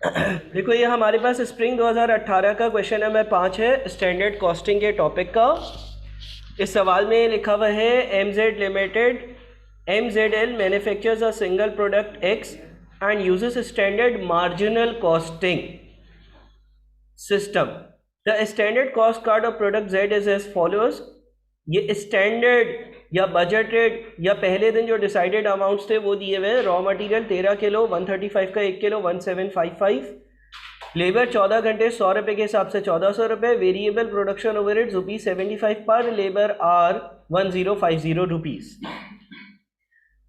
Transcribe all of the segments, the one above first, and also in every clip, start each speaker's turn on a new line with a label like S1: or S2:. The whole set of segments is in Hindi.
S1: देखो ये हमारे पास स्प्रिंग 2018 का क्वेश्चन नंबर 5 है, स्टैंडर्ड कॉस्टिंग के टॉपिक का। इस सवाल में लिखा हुआ है MZ limited MZL manufactures a single product X and uses standard marginal costing system. The standard cost card of product Z is as followers. ये स्टैंडर्ड या बजटेड या पहले दिन जो डिसाइडेड अमाउंट्स थे वो दिए हुए। रॉ मटेरियल 13 किलो 135 का 1 किलो 1755, लेबर 14 घंटे 100 रुपये के हिसाब से 1400 रुपये, variable production overheads ₹75 per labour are 1050 rupees.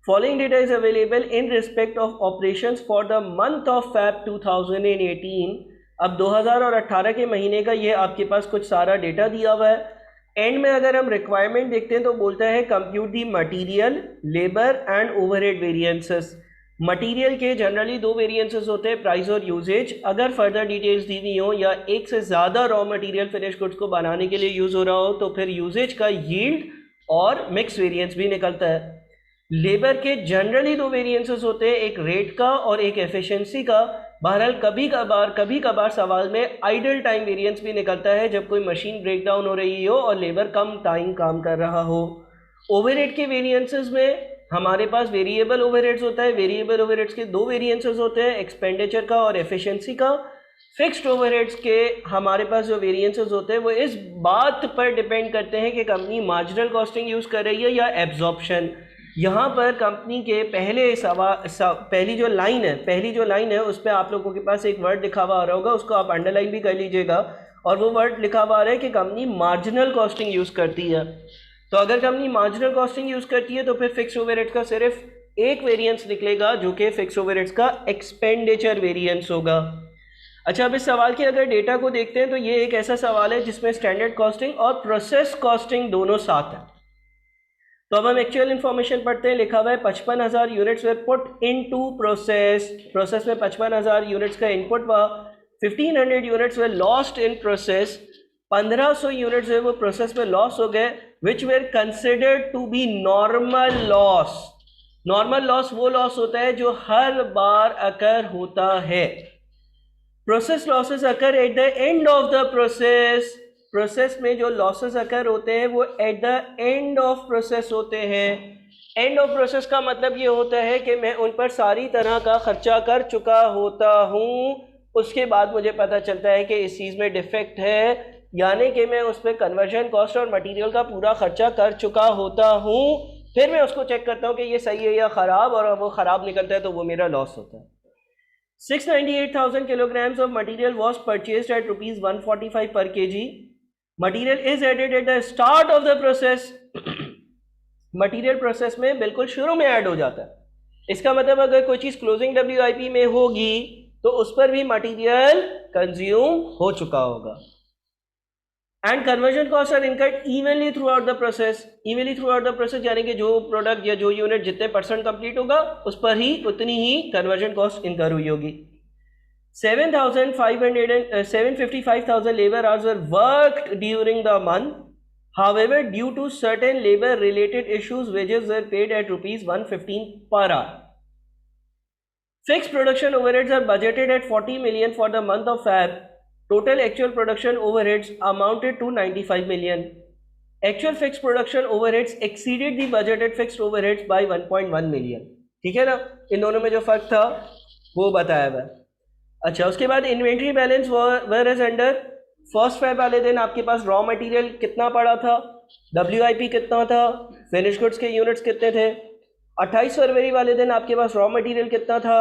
S1: Following data is available in respect of operations for the month of Feb 2018। अब 2018 के महीने का ये आपके पास कुछ सारा डेटा दिया हुआ है। एंड में अगर हम रिक्वायरमेंट देखते हैं तो बोलता है compute the material, labour and overhead variances. Material के जनरली दो वेरिएंसेस होते हैं, प्राइस और यूजेज। अगर फर्दर डिटेल्स दी हुई हो या एक से ज़्यादा रॉ मटेरियल फिनिश गुड्स को बनाने के लिए यूज़ हो रहा हो तो फिर यूजेज का यील्ड और मिक्स वेरिएंस भी निकलता है। लेबर के जनरली दो वेरिएंसेस होते हैं, एक रेट का और एक एफिशिएंसी का। बहरहाल कभी कभार सवाल में आइडल टाइम वेरिएंस भी निकलता है जब कोई मशीन ब्रेक डाउन हो रही हो और लेबर कम टाइम काम कर रहा हो। ओवरहेड के वेरिएंसेस में हमारे पास वेरिएबल ओवरहेड्स होता है। वेरिएबल ओवरहेड्स के दो वेरिएंसेस होते हैं, एक्सपेंडिचर का और एफिशिएंसी का। फिक्स्ड ओवरहेड्स के हमारे पास जो वेरिएंसेस होते हैं वो इस बात पर डिपेंड करते हैं कि कंपनी मार्जिनल कॉस्टिंग यूज़ कर रही है या एब्जॉर्प्शन। यहाँ पर कंपनी के पहली जो लाइन है उस पर आप लोगों के पास एक वर्ड लिखा हुआ आ रहा होगा, उसको आप अंडरलाइन भी कर लीजिएगा। और वो वर्ड लिखा हुआ आ रहा है कि कंपनी मार्जिनल कॉस्टिंग यूज़ करती है। तो अगर कंपनी मार्जिनल कॉस्टिंग यूज़ करती है तो फिर फिक्स ओवरहेड्स का सिर्फ एक वेरिएंस निकलेगा जो कि फिक्स ओवरहेड्स का एक्सपेंडिचर वेरिएंस होगा। अच्छा, अब इस सवाल के अगर डेटा को देखते हैं तो ये एक ऐसा सवाल है जिसमें स्टैंडर्ड कॉस्टिंग और प्रोसेस कॉस्टिंग दोनों साथ है। तो अब हम एक्चुअल इन्फॉर्मेशन पढ़ते हैं। लिखा हुआ है 55,000 units were put into process में 55,000 यूनिट्स का इनपुट हुआ। 1500 units were lost in process, 1500 units है वो प्रोसेस में लॉस हो गए, which were considered to be normal loss. Normal loss वो लॉस होता है जो हर बार अकर होता है। Process losses occur at the end of the process. Process में जो लॉसेस अकर होते हैं वो at the end of process होते हैं। एंड ऑफ प्रोसेस का मतलब ये होता है कि मैं उन पर सारी तरह का खर्चा कर चुका होता हूँ, उसके बाद मुझे पता चलता है कि इस चीज़ में डिफेक्ट है, यानी कि मैं उस पर कन्वर्जन कॉस्ट और मटेरियल का पूरा खर्चा कर चुका होता हूँ। फिर मैं उसको चेक करता हूँ कि ये सही है या ख़राब, और वो ख़राब निकलता है तो वो मेरा लॉस होता है। 698,000 kilograms of material was purchased at ₹145 per kg. Material is added at the start of the process. Material process में बिल्कुल शुरू में ऐड हो जाता है। इसका मतलब अगर कोई चीज़ क्लोजिंग WIP में होगी तो उस पर भी मटीरियल कंज्यूम हो चुका होगा। And conversion cost are incurred evenly throughout the process. Evenly throughout the process यानी कि जो प्रोडक्ट या जो यूनिट जितने % कंप्लीट होगा उस पर ही उतनी ही कन्वर्जन कॉस्ट इनकर हुई होगी। 755,000 labor hours were worked during the month. However, due to certain labor related issues, wages were paid at ₹115 per hour. Fixed production overheads are budgeted at 40 million for the month of Feb. Total actual production overheads amounted to 95 million. Actual fixed production overheads exceeded the budgeted fixed overheads by 1.1 million. ठीक है ना, इन दोनों में जो फर्क था वो बताया हुआ। अच्छा, उसके बाद inventory balance were is under. First Feb वाले दिन आपके पास रॉ मटेरियल कितना पड़ा था, WIP कितना था, फिनिश गुड्स के यूनिट्स कितने थे। 28 फरवरी वाले दिन आपके पास रॉ मटेरियल कितना था,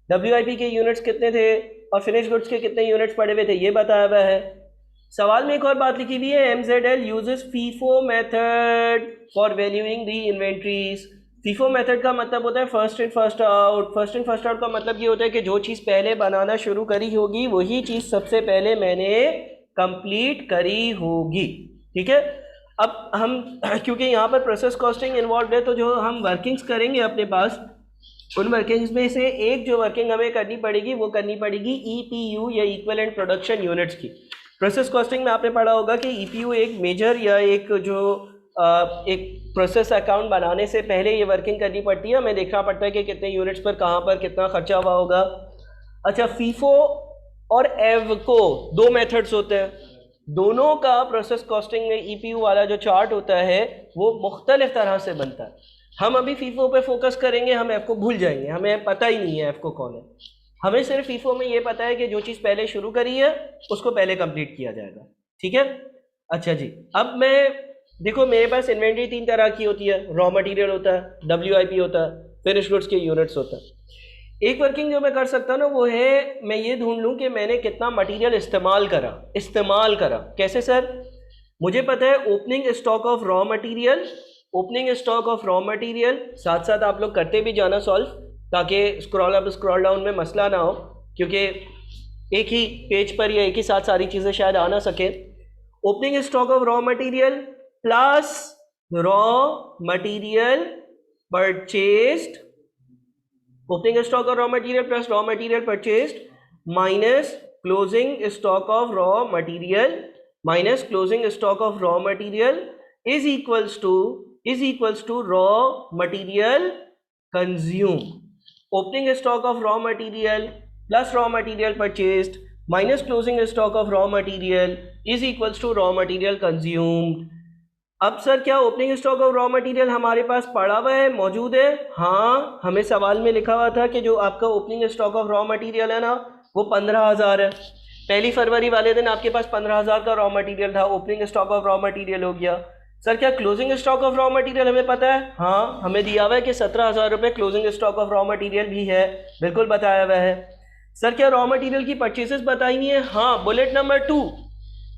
S1: WIP के यूनिट्स कितने थे और फिनिश गुड्स के कितने यूनिट्स पड़े हुए थे, ये बताया हुआ है। सवाल में एक और बात लिखी हुई है, MZL uses FIFO method for valuing the inventories. FIFO method का मतलब होता है first in first out. First in first out का मतलब ये होता है कि जो चीज़ पहले बनाना शुरू करी होगी वही चीज़ सबसे पहले मैंने कंप्लीट करी होगी। ठीक है, अब हम क्योंकि यहाँ पर प्रोसेस कॉस्टिंग इन्वॉल्व है तो जो हम वर्किंग्स करेंगे अपने पास, उन वर्किंग्स में से एक जो वर्किंग हमें करनी पड़ेगी वो करनी पड़ेगी EPU या इक्विवेलेंट प्रोडक्शन यूनिट्स की। प्रोसेस कॉस्टिंग में आपने पढ़ा होगा कि EPU एक मेजर या एक जो एक प्रोसेस अकाउंट बनाने से पहले ये वर्किंग करनी पड़ती है। हमें देखना पड़ता है कि कितने यूनिट्स पर कहाँ पर कितना खर्चा हुआ होगा। अच्छा, फीफो और एवको दो मेथड्स होते हैं, दोनों का प्रोसेस कॉस्टिंग में ईपीयू वाला जो चार्ट होता है वो मुख्तलिफ तरह से बनता है। हम अभी फीफो पे फोकस करेंगे, हम एफ को भूल जाएंगे, हमें पता ही नहीं है एफ को कौन है। हमें सिर्फ फीफो में ये पता है कि जो चीज़ पहले शुरू करी है उसको पहले कंप्लीट किया जाएगा, ठीक है। अच्छा जी, अब मैं देखो मेरे पास इन्वेंट्री तीन तरह की होती है, रॉ मटेरियल होता है, डब्ल्यूआईपी होता है, फिनिश गुड्स के यूनिट्स होता है। एक वर्किंग जो मैं कर सकता हूँ ना वो है मैं ये ढूंढ लूँ कि मैंने कितना मटेरियल इस्तेमाल करा। कैसे सर? मुझे पता है opening stock of raw material, opening stock of raw material, साथ साथ आप लोग करते भी जाना सॉल्व, ताकि स्क्रॉल अप स्क्रॉल डाउन में मसला ना हो, क्योंकि एक ही पेज पर या एक ही साथ सारी चीज़ें शायद आ ना सके। Opening stock of raw material plus raw material purchased, opening stock of raw material plus raw material purchased minus closing stock of raw material minus closing stock of raw material is equals to raw material consume. Opening stock of raw material plus raw material purchased minus closing stock of raw material is equals to raw material consumed. अब सर क्या opening stock of raw material हमारे पास पड़ा हुआ है, मौजूद है? हाँ, हमें सवाल में लिखा हुआ था कि जो आपका opening stock of raw material है ना वो 15,000 है। 1 फरवरी वाले दिन आपके पास 15,000 का रॉ मटेरियल था, opening stock of raw material हो गया। सर क्या closing stock of raw material हमें पता है? हाँ, हमें दिया हुआ है कि 17,000 रुपये closing stock of raw material भी है, बिल्कुल बताया हुआ है। सर क्या रॉ मटेरियल की परचेसेस बताई है? हाँ, बुलेट नंबर 2,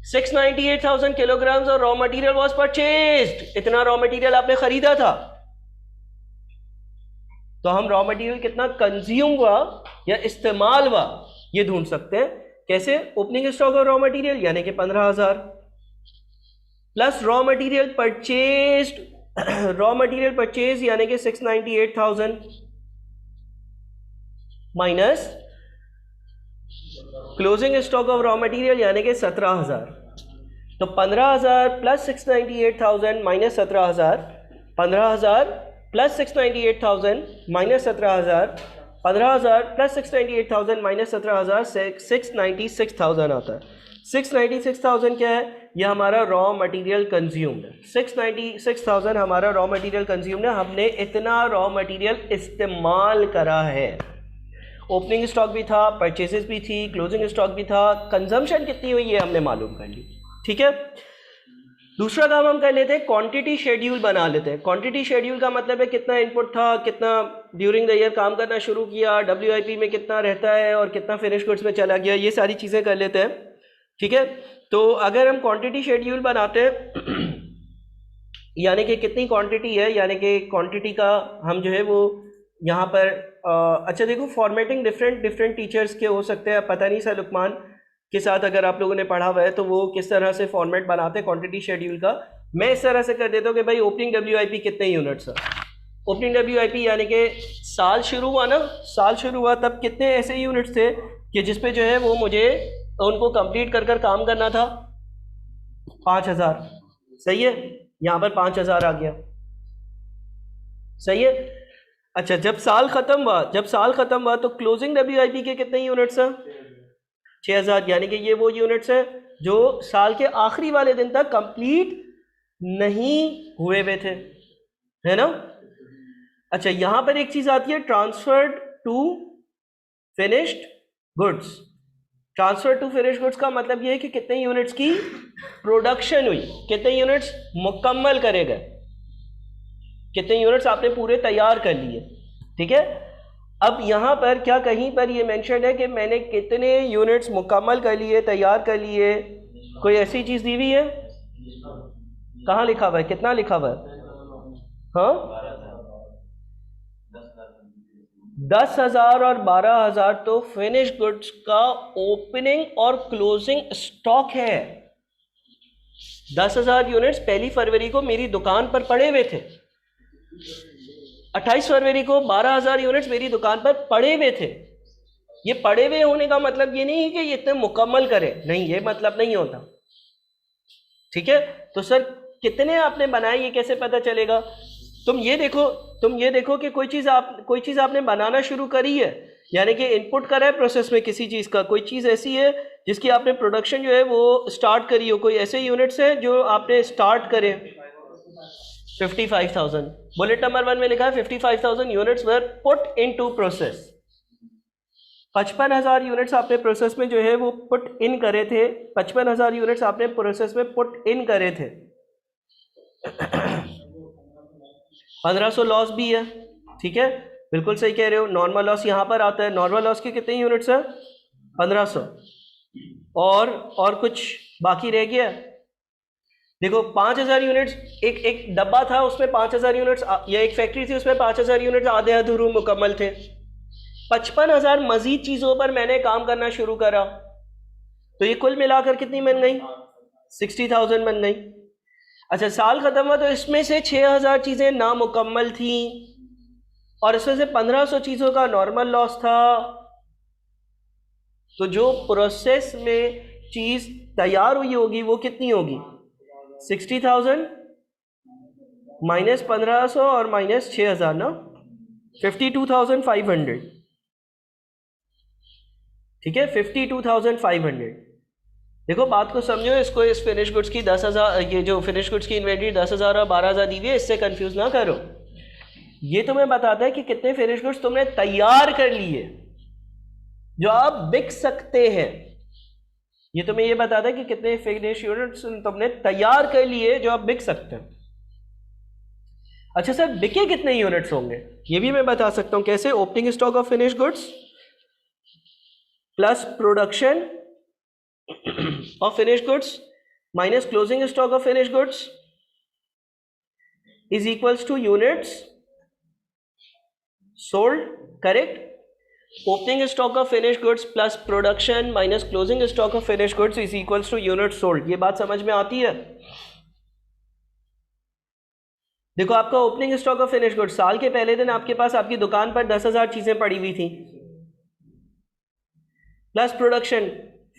S1: 698,000 किलोग्राम्स और रॉ मटेरियल वाज परचेज्ड। इतना रॉ मटेरियल आपने खरीदा था, तो हम रॉ मटेरियल कितना कंज्यूम हुआ या इस्तेमाल हुआ ये ढूंढ सकते हैं। कैसे? Opening stock of raw material यानी कि 15,000 plus raw material purchased, raw material purchase यानी कि 698,000 minus closing stock of raw material यानी कि 17,000। तो 15,000 plus 698,000 minus 17,000, 15,000 plus 698,000 minus 17,000, 15,000 plus 698,000 minus 17,000 से 696,000 आता है। 696,000 क्या है? यह हमारा रॉ मटेरियल कंज्यूम्ड है। 696,000 हमारा रॉ मटेरियल कंज्यूम्ड है, हमने इतना रॉ मटेरियल इस्तेमाल करा है। ओपनिंग स्टॉक भी था, परचेसेस भी थी, क्लोजिंग स्टॉक भी था, कंजम्पशन कितनी हुई है हमने मालूम कर ली, ठीक है। दूसरा काम हम कर लेते हैं, क्वांटिटी शेड्यूल बना लेते हैं। क्वांटिटी शेड्यूल का मतलब है कितना इनपुट था, कितना ड्यूरिंग द ईयर काम करना शुरू किया, डब्ल्यूआईपी में कितना रहता है और कितना फिनिश गुड्स में चला गया, ये सारी चीज़ें कर लेते हैं, ठीक है। तो अगर हम क्वांटिटी शेड्यूल बनाते हैं यानी कि कितनी क्वांटिटी है, यानी कि क्वांटिटी का हम जो है वो यहाँ पर अच्छा देखो, फॉर्मेटिंग डिफरेंट टीचर्स के हो सकते हैं, पता नहीं सर लुकमान के साथ अगर आप लोगों ने पढ़ा हुआ है तो वो किस तरह से फॉर्मेट बनाते हैं क्वांटिटी शेड्यूल का। मैं इस तरह से कर देता हूँ कि भाई ओपनिंग डब्ल्यूआईपी कितने यूनिट्स है, ओपनिंग डब्ल्यूआईपी यानी कि साल शुरू हुआ ना, साल शुरू हुआ तब कितने ऐसे यूनिट्स थे कि जिसपे जो है वो मुझे उनको कंप्लीट कर काम करना था, 5,000, सही है। यहाँ पर 5,000 आ गया, सही है। अच्छा, जब साल खत्म हुआ तो क्लोजिंग डब्ल्यूआईपी के कितने यूनिट्स हैं? 6,000, यानी कि ये वो यूनिट्स हैं जो साल के आखिरी वाले दिन तक कंप्लीट नहीं हुए हुए थे, है ना। अच्छा, यहां पर एक चीज आती है, transferred to finished goods. Transfer to finish goods का मतलब ये है कि कितने यूनिट्स की प्रोडक्शन हुई, कितने यूनिट्स मुकम्मल करे गए, कितने यूनिट्स आपने पूरे तैयार कर लिए, ठीक है। अब यहाँ पर क्या कहीं पर ये मेंशन है कि मैंने कितने यूनिट्स मुकम्मल कर लिए, तैयार कर लिए? कोई ऐसी चीज़ दी हुई है? कहाँ लिखा हुआ है, कितना लिखा हुआ है? हाँ, 10,000 और 12,000 तो फिनिश गुड्स का ओपनिंग और क्लोजिंग स्टॉक है। 10,000 यूनिट्स 1 फरवरी को मेरी दुकान पर पड़े हुए थे, 28 फरवरी को 12,000 यूनिट्स मेरी दुकान पर पड़े हुए थे। ये पड़े हुए होने का मतलब ये नहीं है कि ये इतने मुकम्मल करें, नहीं, ये मतलब नहीं होता, ठीक है। तो सर कितने आपने बनाए ये कैसे पता चलेगा? तुम ये देखो कि कोई चीज़ आपने बनाना शुरू करी है, यानी कि इनपुट करा है प्रोसेस में किसी चीज़ का, कोई चीज़ ऐसी है जिसकी आपने प्रोडक्शन जो है वो स्टार्ट करी हो, कोई ऐसे यूनिट्स हैं जो आपने स्टार्ट करे 55,000। बुलेट नंबर 1 में लिखा है 55,000 यूनिट्स वर पुट इनटू प्रोसेस। 55,000 यूनिट्स आपने प्रोसेस में जो है वो पुट इन करे थे, 55,000 यूनिट्स आपने प्रोसेस में पुट इन करे थे। 1500 लॉस भी है, ठीक है, बिल्कुल सही कह रहे हो। नॉर्मल लॉस यहाँ पर आता है, नॉर्मल लॉस के कितने यूनिट्स हैं? 1500। और कुछ बाकी रह गया? देखो 5,000 यूनिट्स, एक डब्बा था उसमें 5,000 यूनिट्स, या एक फैक्ट्री थी उसमें 5,000 यूनिट्स आधे अधूरे मुकम्मल थे। 55,000 मजीद चीजों पर मैंने काम करना शुरू करा, तो ये कुल मिलाकर कितनी बन गई? 60,000 बन गई। अच्छा, साल खत्म हुआ तो इसमें से 6,000 चीजें नामुकम्मल थी और इसमें से 1,500 चीजों का नॉर्मल लॉस था। तो जो प्रोसेस में चीज तैयार हुई होगी वो कितनी होगी? 60,000 माइनस 1,500 और माइनस 6,000 ना, 52,500। ठीक है, 52,500। देखो बात को समझो, इसको इस फिनिश गुड्स की 10,000, ये जो फिनिश गुड्स की इन्वेंटरी 10,000 और 12,000 दी हुई है, इससे कंफ्यूज ना करो। ये तुम्हें बताता है कि कितने फिनिश गुड्स तुमने तैयार कर लिए जो आप बिक सकते हैं। ये तुम्हें ये बताता है कि कितने फिनिश यूनिट्स तुमने तैयार कर लिए जो आप बिक सकते हैं। अच्छा सर, बिके कितने यूनिट्स होंगे ये भी मैं बता सकता हूं। कैसे? Opening stock of finish goods plus production of finish goods minus closing stock of finish goods is equals two units sold. Correct? Opening stock of finish goods plus production minus closing stock of finish goods is equals two units sold. ये बात समझ में आती है? देखो आपका opening stock of finish goods, साल के पहले दिन आपके पास आपकी दुकान पर 10,000 चीजें पड़ी हुई थी, प्लस प्रोडक्शन,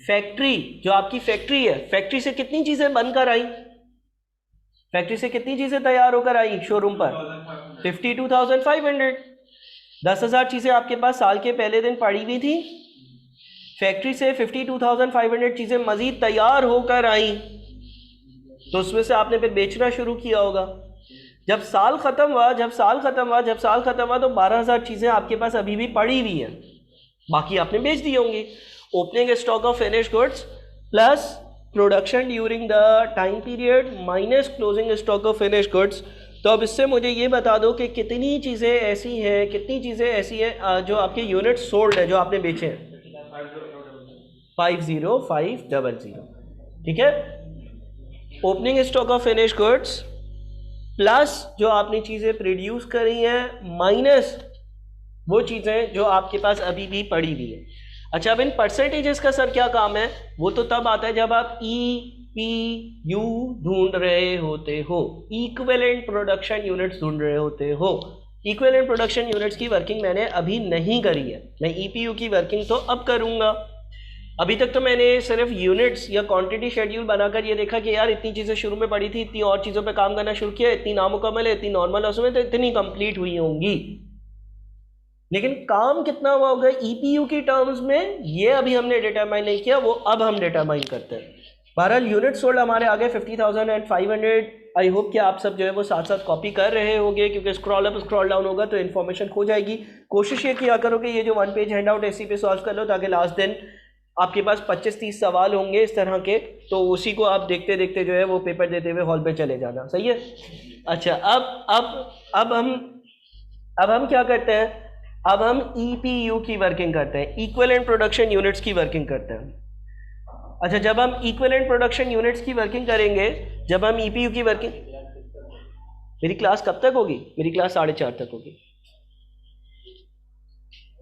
S1: फैक्ट्री, जो आपकी फैक्ट्री है, फैक्ट्री से कितनी चीजें बनकर आई? फैक्ट्री से कितनी चीजें तैयार होकर आई शोरूम पर? 52,500। 10,000 चीजें आपके पास साल के पहले दिन पड़ी हुई थी, फैक्ट्री से 52,500 चीजें मजीद तैयार होकर आई, तो उसमें से आपने फिर बेचना शुरू किया होगा। जब साल खत्म हुआ तो 12,000 चीजें आपके पास अभी भी पड़ी हुई हैं, बाकी आपने बेच दी होंगी। Opening stock of finish goods plus production during the time period minus closing stock of finish goods. तो अब इससे मुझे ये बता दो कि कितनी चीज़ें ऐसी हैं जो आपके यूनिट सोल्ड है, जो आपने बेचे हैं। 50500। ठीक है, opening stock of finish goods plus जो आपने चीज़ें प्रोड्यूस करी हैं माइनस वो चीज़ें जो आपके पास अभी भी पड़ी हुई है। अच्छा, अब इन परसेंटेजेस का सर क्या काम है? वो तो तब आता है जब आप EPU ढूंढ रहे होते हो, इक्विवेलेंट प्रोडक्शन यूनिट्स ढूंढ रहे होते हो। इक्विवेलेंट प्रोडक्शन यूनिट्स की वर्किंग मैंने अभी नहीं करी है, मैं EPU की वर्किंग तो अब करूंगा। अभी तक तो मैंने सिर्फ यूनिट्स या क्वांटिटी शेड्यूल बनाकर ये देखा कि यार इतनी चीज़ें शुरू में पड़ी थी, इतनी और चीज़ों पे काम करना शुरू किया, इतनी नामुकम्मल है, इतनी नॉर्मल है, उसमें तो इतनी कंप्लीट हुई होंगी, लेकिन काम कितना हुआ होगा EPU की टर्म्स में ये अभी हमने डिटरमाइन नहीं किया, वो अब हम डिटरमाइन करते हैं। बहरहाल यूनिट सोल्ड हमारे आगे 50,500। आई होप कि आप सब जो है वो साथ साथ कॉपी कर रहे होंगे, क्योंकि स्क्रॉल अप स्क्रॉल डाउन होगा तो इन्फॉर्मेशन खो जाएगी। कोशिश ये किया करो कि ये जो 1 पेज हैंड आउट ऐसी पे सॉल्व कर लो, ताकि लास्ट दिन आपके पास 25-30 सवाल होंगे इस तरह के, तो उसी को आप देखते देखते जो है वो पेपर देते हुए हॉल पे चले जाना। सही है? अच्छा, अब हम क्या करते हैं? अब हम EPU की वर्किंग करते हैं, इक्विवेलेंट प्रोडक्शन यूनिट्स की वर्किंग करते हैं। अच्छा, जब हम इक्विवेलेंट प्रोडक्शन यूनिट्स की वर्किंग करेंगे, जब हम EPU की वर्किंग, मेरी क्लास कब तक होगी? मेरी क्लास 4:30 तक होगी।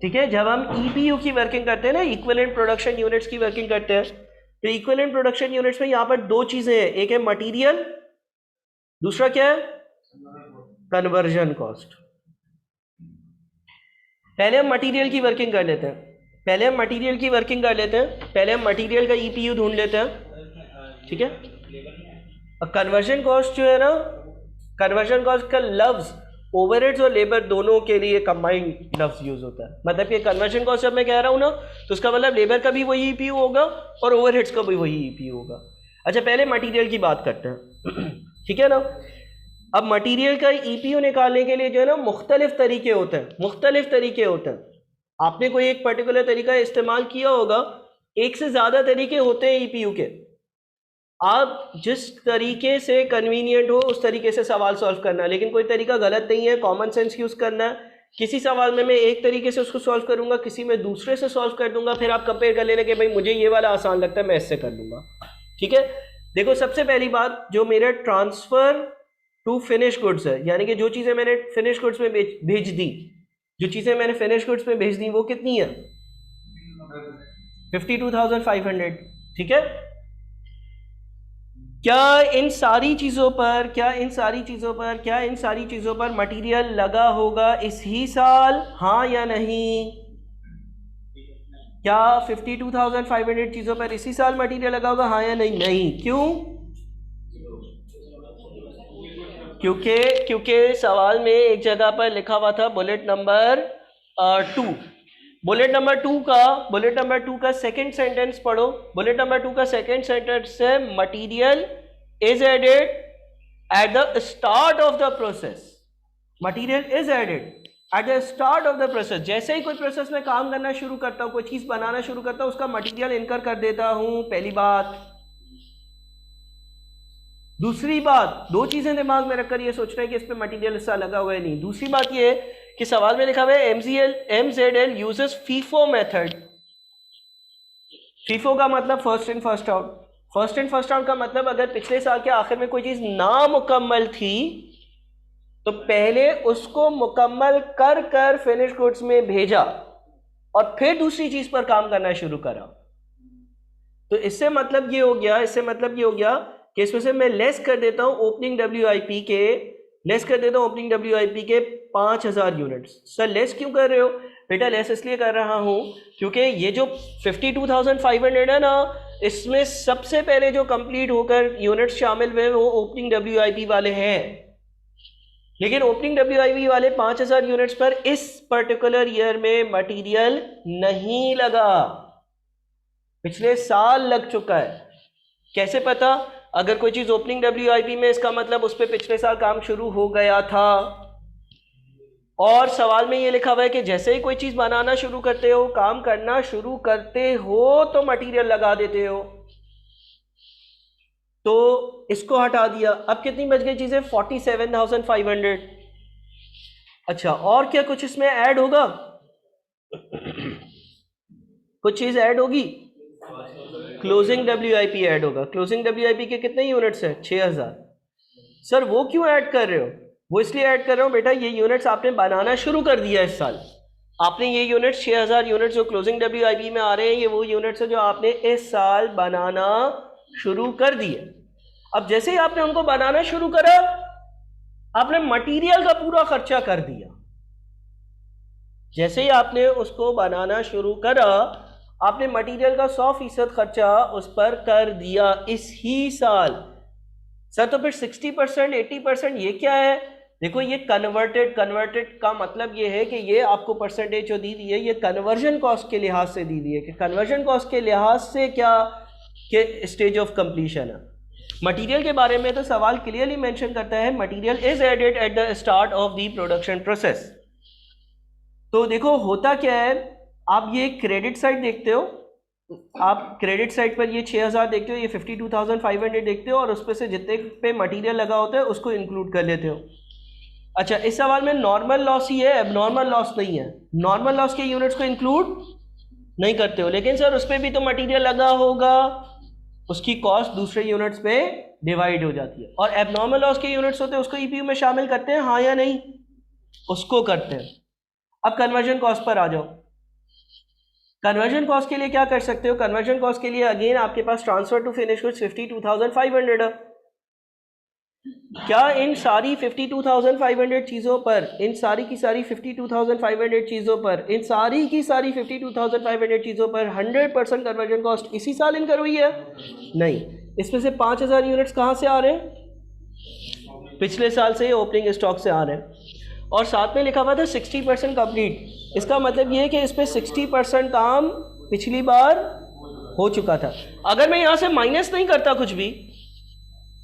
S1: ठीक है, जब हम EPU की वर्किंग करते हैं ना, इक्विवेलेंट प्रोडक्शन यूनिट्स की वर्किंग करते हैं, तो इक्विवेलेंट प्रोडक्शन यूनिट्स में यहाँ पर दो चीजें हैं, एक है मटीरियल, दूसरा क्या है? Conversion cost. पहले हम मटेरियल की वर्किंग कर लेते हैं, पहले हम मटेरियल का EPU ढूंढ लेते हैं। ठीक है, और कन्वर्जन कॉस्ट जो है ना, कन्वर्जन कॉस्ट का लफ्ज ओवरहेड्स और लेबर दोनों के लिए कंबाइंड लफ्ज यूज होता है। मतलब कि कन्वर्जन कॉस्ट जब मैं कह रहा हूँ ना, तो उसका मतलब लेबर का भी वही ईपीयू होगा और ओवरहेड्स का भी वही ईपीयू होगा। अच्छा, पहले मटेरियल की बात करते हैं। ठीक है ना। अब मटेरियल का ईपीयू निकालने के लिए जो है ना मुख्तलिफ तरीके होते हैं, मुख्तलिफ तरीके होते हैं। आपने कोई एक पर्टिकुलर तरीका इस्तेमाल किया होगा, एक से ज़्यादा तरीके होते हैं ईपीयू के। आप जिस तरीके से कन्वीनियंट हो उस तरीके से सवाल सॉल्व करना, लेकिन कोई तरीका गलत नहीं है, कॉमन सेंस यूज़ करना है। किसी सवाल में मैं एक तरीके से उसको सॉल्व करूंगा, किसी में दूसरे से सॉल्व कर दूंगा, फिर आप कंपेयर कर लेना कि भाई मुझे ये वाला आसान लगता है, मैं इससे कर लूँगा। ठीक है। देखो, सबसे पहली बात, जो मेरा ट्रांसफ़र टू फिनिश गुड्स है, यानी कि जो चीज़ें मैंने फिनिश गुड्स में भेज दी, जो चीज़ें मैंने फिनिश गुड्स में भेज दी वो कितनी है? 52,500। ठीक है। क्या इन सारी चीज़ों पर मटेरियल लगा होगा इस ही साल, हाँ या नहीं? क्या 52,500 चीज़ों पर इसी साल मटेरियल लगा होगा, हाँ या नहीं? नहीं। क्यों? क्योंकि सवाल में एक जगह पर लिखा हुआ था bullet number 2। Bullet number two का सेकंड सेंटेंस पढ़ो। बुलेट नंबर 2 का सेकंड सेंटेंस है material is added at the start of the process. Material is added at the start of the process. जैसे ही कोई प्रोसेस में काम करना शुरू करता हूँ, कोई चीज़ बनाना शुरू करता हूँ, उसका मटेरियल इनकर कर देता हूँ, पहली बात। दूसरी बात, दो चीज़ें दिमाग में रखकर ये सोचना है कि इस पर मटेरियल हिस्सा लगा हुआ है नहीं। दूसरी बात ये है कि सवाल में लिखा हुआ है MZL uses FIFO method. FIFO का मतलब first in first out. First in first out का मतलब अगर पिछले साल के आखिर में कोई चीज़ नामुकम्मल थी तो पहले उसको मुकम्मल कर कर फिनिश गुड्स में भेजा और फिर दूसरी चीज़ पर काम करना शुरू करा। तो इससे मतलब ये हो गया कि इसमें से मैं लेस कर देता हूं ओपनिंग WIP के 5,000 यूनिट्स। सर लेस क्यों कर रहे हो? बेटा लेस इसलिए कर रहा हूं क्योंकि ये जो 52,500 है ना, इसमें सबसे पहले जो कंप्लीट होकर यूनिट्स शामिल हुए वो ओपनिंग WIP वाले हैं। लेकिन ओपनिंग WIP वाले 5,000 यूनिट्स पर इस पर्टिकुलर ईयर में मटेरियल नहीं लगा, पिछले साल लग चुका है। कैसे पता? अगर कोई चीज़ ओपनिंग WIP में, इसका मतलब उस पर पिछले साल काम शुरू हो गया था। और सवाल में ये लिखा हुआ है कि जैसे ही कोई चीज़ बनाना शुरू करते हो, काम करना शुरू करते हो, तो मटेरियल लगा देते हो। तो इसको हटा दिया। अब कितनी बच गई चीज़ें? 47,500। अच्छा, और क्या कुछ इसमें ऐड होगा? कुछ चीज़ ऐड होगी? क्लोजिंग WIP ऐड होगा। क्लोजिंग WIP के कितने यूनिट्स हैं? 6,000। सर वो क्यों ऐड कर रहे हो? वो इसलिए ऐड कर रहा हूँ बेटा, ये यूनिट्स आपने बनाना शुरू कर दिया इस साल। आपने ये यूनिट्स 6,000 यूनिट्स जो क्लोजिंग WIP में आ रहे हैं, ये वो यूनिट्स हैं जो आपने इस साल बनाना शुरू कर दिए। अब जैसे ही आपने उनको बनाना शुरू करा, आपने मटीरियल का पूरा खर्चा कर दिया। जैसे ही आपने उसको बनाना शुरू करा, आपने मटेरियल का 100% खर्चा उस पर कर दिया इस ही साल। सर तो फिर 60%, 80% ये क्या है? देखो, ये कन्वर्टेड का मतलब ये है कि ये आपको परसेंटेज जो दी है, ये कन्वर्जन कॉस्ट के लिहाज से दी है कि कन्वर्जन कॉस्ट के लिहाज से क्या के स्टेज ऑफ कंप्लीशन है। मटेरियल के बारे में तो सवाल क्लियरली मेंशन करता है, material is added at the start of the production process. तो देखो होता क्या है, आप ये क्रेडिट साइड देखते हो, आप क्रेडिट साइड पर ये 6,000 देखते हो, ये 52,500 देखते हो और उस पर से जितने पे मटेरियल लगा होता है उसको इंक्लूड कर लेते हो। अच्छा, इस सवाल में नॉर्मल लॉस ही है, एबनॉर्मल लॉस नहीं है। नॉर्मल लॉस के यूनिट्स को इंक्लूड नहीं करते हो, लेकिन सर उस पर भी तो मटेरियल लगा होगा, उसकी कॉस्ट दूसरे यूनिट्स पे डिवाइड हो जाती है। और एबनॉर्मल लॉस के यूनिट्स होते हैं उसको ईपीयू में शामिल करते हैं, हाँ या नहीं? उसको करते हैं। अब कन्वर्जन कॉस्ट पर आ जाओ। कन्वर्जन कॉस्ट के लिए क्या कर सकते हो? कन्वर्जन कॉस्ट के लिए अगेन आपके पास ट्रांसफर टू फिनिश गुड्स 52,500 है। क्या इन सारी 52,500 चीज़ों पर, इन सारी की सारी 52,500 चीज़ों पर, इन सारी की सारी 52,500 चीज़ों पर 100% कन्वर्जन कॉस्ट इसी साल इनकर हुई है? नहीं। इसमें से 5,000 यूनिट्स कहाँ से आ रहे हैं? पिछले साल से ओपनिंग स्टॉक से आ रहे हैं। और साथ में लिखा हुआ था 60% कंप्लीट। इसका मतलब ये है कि इस पर 60% काम पिछली बार हो चुका था। अगर मैं यहाँ से माइनस नहीं करता कुछ भी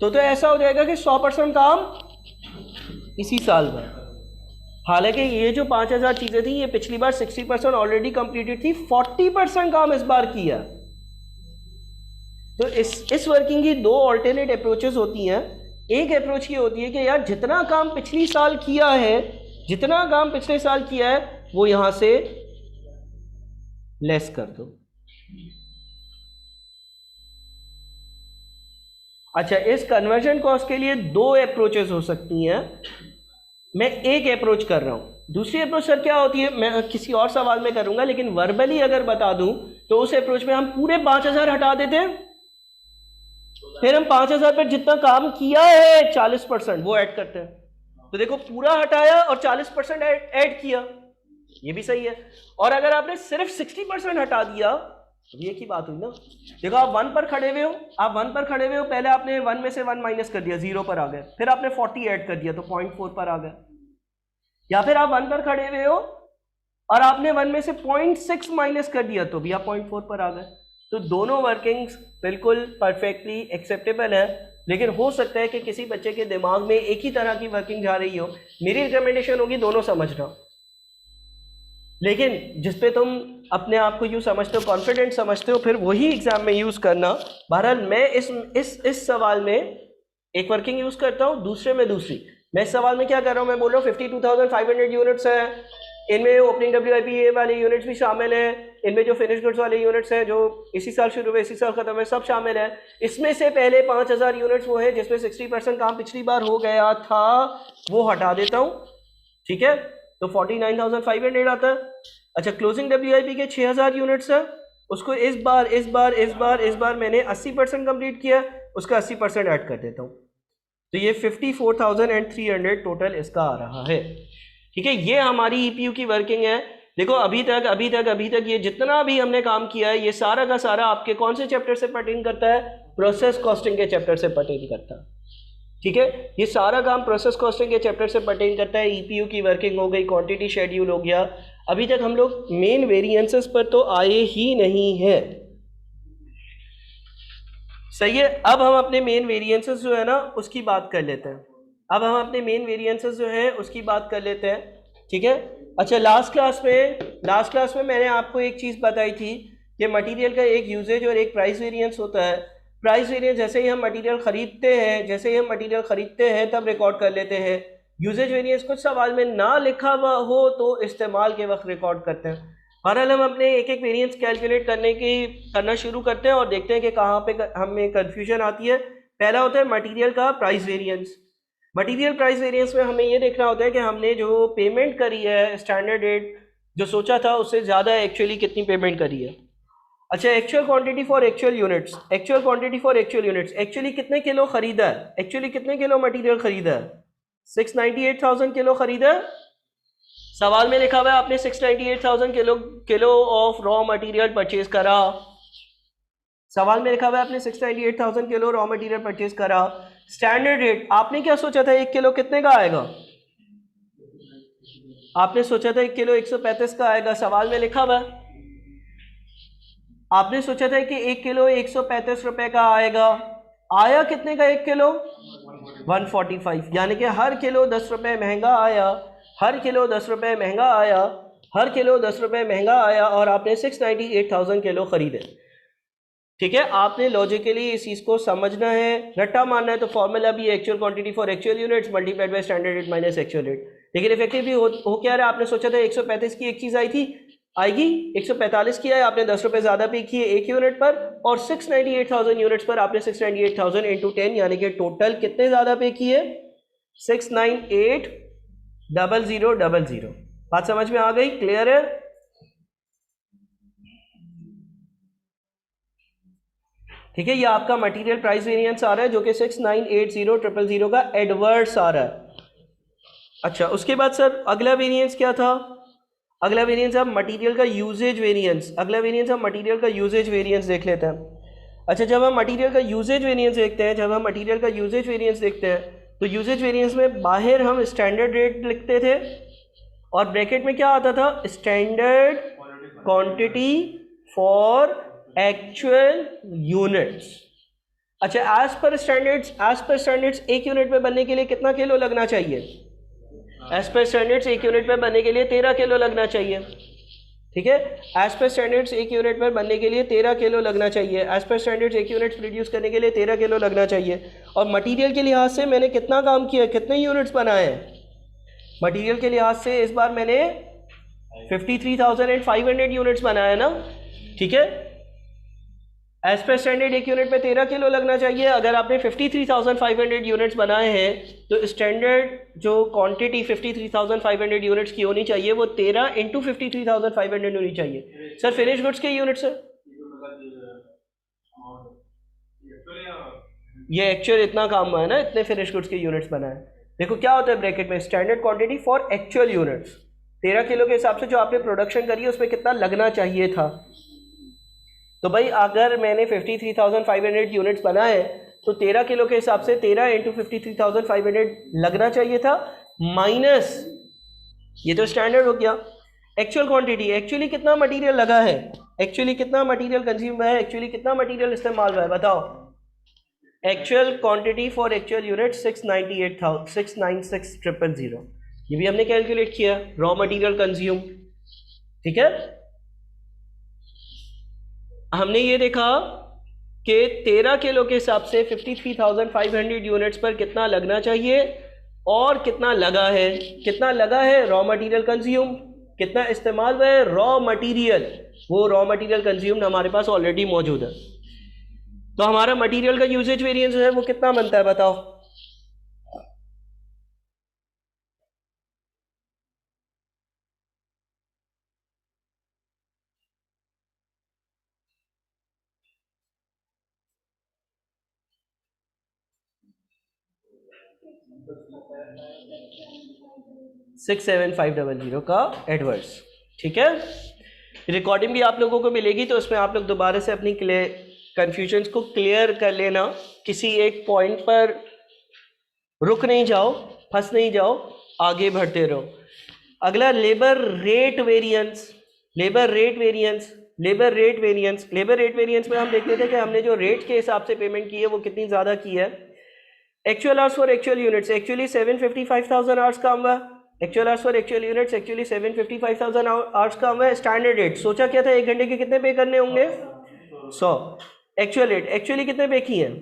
S1: तो ऐसा हो जाएगा कि 100% काम इसी साल में। हालांकि ये जो 5000 चीज़ें थी ये पिछली बार 60% ऑलरेडी कंप्लीटेड थी, 40% काम इस बार किया। तो इस वर्किंग की दो ऑल्टरनेट अप्रोचेस होती हैं। एक अप्रोच ये होती है कि यार जितना काम पिछली साल किया है, जितना काम पिछले साल किया है वो यहां से लेस कर दो। अच्छा, इस कन्वर्जन कॉस्ट के लिए दो अप्रोचेस हो सकती हैं, मैं एक अप्रोच कर रहा हूं। दूसरी अप्रोच सर क्या होती है मैं किसी और सवाल में करूंगा, लेकिन वर्बली अगर बता दूं तो उस अप्रोच में हम पूरे 5000 हटा देते हैं, फिर हम 5000 पर जितना काम किया है 40% वो ऐड करते हैं। तो देखो पूरा हटाया और 40% ऐड किया, ये भी सही है। और अगर आपने सिर्फ 60% हटा दिया तो ये की बात हुई ना। देखो आप 1 पर खड़े हुए हो, आप 1 पर खड़े हुए हो, पहले आपने 1 में से 1 माइनस कर दिया, 0 पर आ गए, फिर आपने 40 ऐड कर दिया तो 0.4 पर आ गए। या फिर आप 1 पर खड़े हुए हो और आपने 1 में से 0.6 माइनस कर दिया तो भी आप 0.4 पर आ गए। तो दोनों वर्किंग्स बिल्कुल परफेक्टली एक्सेप्टेबल है, लेकिन हो सकता है कि किसी बच्चे के दिमाग में एक ही तरह की वर्किंग जा रही हो। मेरी रिकमेंडेशन होगी दोनों समझना, लेकिन जिस पे तुम अपने आप को यूँ समझते हो, कॉन्फिडेंट समझते हो, फिर वही एग्जाम में यूज़ करना। बहरहाल मैं इस सवाल में एक वर्किंग यूज़ करता हूँ, दूसरे में दूसरी। मैं इस सवाल में क्या कर रहा हूँ, मैं बोल रहा हूँ 52,500 यूनिट्स हैं, इनमें ओपनिंग WIP वाले यूनिट्स भी शामिल हैं, इनमें जो फिनिश गुड्स वाले यूनिट्स हैं जो इसी साल शुरू हुए इसी साल खत्म हुए सब शामिल है। इसमें से पहले 5000 यूनिट्स वो है जिसमें 60% काम पिछली बार हो गया था, वो हटा देता हूँ, ठीक है, तो 49,500 आता है। अच्छा, क्लोजिंग WIP के 6000 यूनिट्स है, उसको इस बार मैंने 80% कंप्लीट किया, उसका 80% ऐड कर देता हूँ, तो ये 54,300 टोटल इसका आ रहा है। ठीक है, ये हमारी EPU की वर्किंग है। देखो अभी तक ये जितना भी हमने काम किया है ये सारा का सारा आपके कौन से चैप्टर से पर्टेन करता है, प्रोसेस कॉस्टिंग के चैप्टर से पर्टेन करता है। ठीक है, ये सारा काम प्रोसेस कॉस्टिंग के चैप्टर से पर्टेन करता है। EPU की वर्किंग हो गई, क्वांटिटी शेड्यूल हो गया। अभी तक हम लोग मेन वेरिएंसेस पर तो आए ही नहीं है, सही है। अब हम अपने मेन वेरिएंसेस जो है ना उसकी बात कर लेते हैं। ठीक है। अच्छा, लास्ट क्लास में मैंने आपको एक चीज़ बताई थी कि मटेरियल का एक यूजेज और एक प्राइस वेरिएंस होता है। प्राइस वेरिएंस जैसे ही हम मटेरियल खरीदते हैं तब रिकॉर्ड कर लेते हैं। यूजेज वेरिएंस कुछ सवाल में ना लिखा हुआ हो तो इस्तेमाल के वक्त रिकॉर्ड करते हैं। बहरहाल हम अपने एक एक वेरिएंस कैलकुलेट करना शुरू करते हैं और देखते हैं कि कहाँ पे हमें कंफ्यूजन आती है। पहला होता है मटेरियल का price variance. Material price variance में हमें ये देखना होता है कि हमने जो पेमेंट करी है स्टैंडर्ड रेट जो सोचा था उससे ज़्यादा एक्चुअली कितनी पेमेंट करी है। अच्छा, actual quantity for actual units. Actually कितने किलो खरीदा है, एक्चुअली कितने किलो मटेरियल खरीदा है, 698,000 किलो खरीदा है। सवाल में लिखा हुआ है आपने 698,000 kilo of raw material purchase करा। सवाल में लिखा हुआ है आपने 698,000 किलो रॉ मटेरियल परचेज करा। स्टैंडर्ड रेट आपने क्या सोचा था, 1 किलो कितने का आएगा, आपने सोचा था 1 किलो 135 का आएगा। सवाल में लिखा हुआ है आपने सोचा था कि 1 किलो 135 रुपए का आएगा, आया कितने का 1 किलो 145, यानी कि हर किलो 10 रुपए महंगा आया, हर किलो 10 रुपए महंगा आया और आपने 698,000 किलो खरीदे। ठीक है, आपने लॉजिकली इस चीज़ को समझना है, रट्टा मारना है तो फॉर्मूला भी actual quantity for actual units multiplied by standard rate minus actual rate. लेकिन इफेक्टिवली हो क्या रहा है, आपने सोचा था 135 की एक चीज़ आएगी 145 की है, आपने 10 रुपये ज़्यादा पे किए एक यूनिट पर, और 698,000 यूनिट्स पर आपने 698,000 इंटू 10 यानी कि टोटल कितने ज़्यादा पे किए, 698,000। बात समझ में आ गई, क्लियर है। ठीक है, ये आपका मटेरियल प्राइस वेरिएंस आ रहा है जो कि 698,000 का एडवर्स आ रहा है। अच्छा, उसके बाद सर अगला वेरिएंस क्या था, अगला वेरिएंस हम मटेरियल का यूजेज वेरिएंस देख लेते हैं। अच्छा, जब हम मटेरियल का यूजेज वेरिएंस देखते हैं तो यूजेज वेरिएंस में बाहर हम स्टैंडर्ड रेट लिखते थे और ब्रैकेट में क्या आता था, standard quantity for actual units. अच्छा, एज पर स्टैंडर्ड्स एक यूनिट पे बनने के लिए कितना किलो लगना चाहिए? एज पर स्टैंडर्ड्स एक यूनिट पे बनने के लिए 13 किलो लगना चाहिए। ठीक है, एज पर स्टैंडर्ड्स एक यूनिट पर बनने के लिए 13 किलो लगना चाहिए। एज पर स्टैंडर्ड्स एक यूनिट प्रोड्यूस करने के लिए 13 किलो लगना चाहिए। और मटेरियल के लिहाज से मैंने कितना काम किया, कितने यूनिट्स बनाए हैं? मटेरियल के लिहाज से इस बार मैंने 53,500 यूनिट्स बनाया ना। ठीक है, एज पर स्टैंडर्ड एक यूनिट पे 13 किलो लगना चाहिए। अगर आपने 53,500 यूनिट्स बनाए हैं तो स्टैंडर्ड जो क्वांटिटी 53,500 यूनिट्स की होनी चाहिए वो 13 इंटू 53,500 होनी चाहिए। सर फिनिश गुड्स के यूनिट्स है ये एक्चुअल इतना काम हुआ है ना, इतने फिनिश गुड्स के यूनिट्स बनाए। देखो क्या होता है ब्रैकेट में, standard quantity for actual units. 13 kilo के हिसाब से जो आपने प्रोडक्शन करी है उसमें कितना लगना चाहिए था। तो भाई अगर मैंने 53,500 यूनिट्स बनाए तो 13 किलो के हिसाब से 13 इंटू 53,500 लगना चाहिए था, माइनस ये तो स्टैंडर्ड हो गया। एक्चुअल क्वांटिटी, एक्चुअली कितना मटेरियल लगा है, एक्चुअली कितना मटेरियल कंज्यूम हुआ है, एक्चुअली कितना मटेरियल इस्तेमाल हुआ है, बताओ। Actual quantity for actual unit 696,000, ये भी हमने कैलकुलेट किया, रॉ मटेरियल कंज्यूम। ठीक है, हमने ये देखा कि 13 किलो के हिसाब से 53,500 यूनिट्स पर कितना लगना चाहिए और कितना लगा है। कितना लगा है, रॉ मटेरियल कंज्यूम। कितना इस्तेमाल हुआ है, रॉ मटेरियल। वो रॉ मटेरियल कंज्यूम्ड हमारे पास ऑलरेडी मौजूद है। तो हमारा मटेरियल का यूजेज वेरिएंस है वो कितना बनता है, बताओ। सिक्स 7,500 का एडवर्स। ठीक है, रिकॉर्डिंग भी आप लोगों को मिलेगी तो उसमें आप लोग दोबारा से अपनी कन्फ्यूजन्स को क्लियर कर लेना। किसी एक पॉइंट पर रुक नहीं जाओ, फंस नहीं जाओ, आगे बढ़ते रहो। अगला labour rate variance. Labour rate variance में हम देखते थे कि हमने जो रेट के हिसाब से पेमेंट की है वो कितनी ज़्यादा की है। Actual hours for actual units, actually 755,000 hours काम हुआ। Actual hours for actual units actually 755,000 hours काम हुआ है। स्टैंडर्ड रेट सोचा क्या था, 1 घंटे के कितने पे करने होंगे, 100। एक्चुअल रेट एक्चुअली कितने पे किए हैं,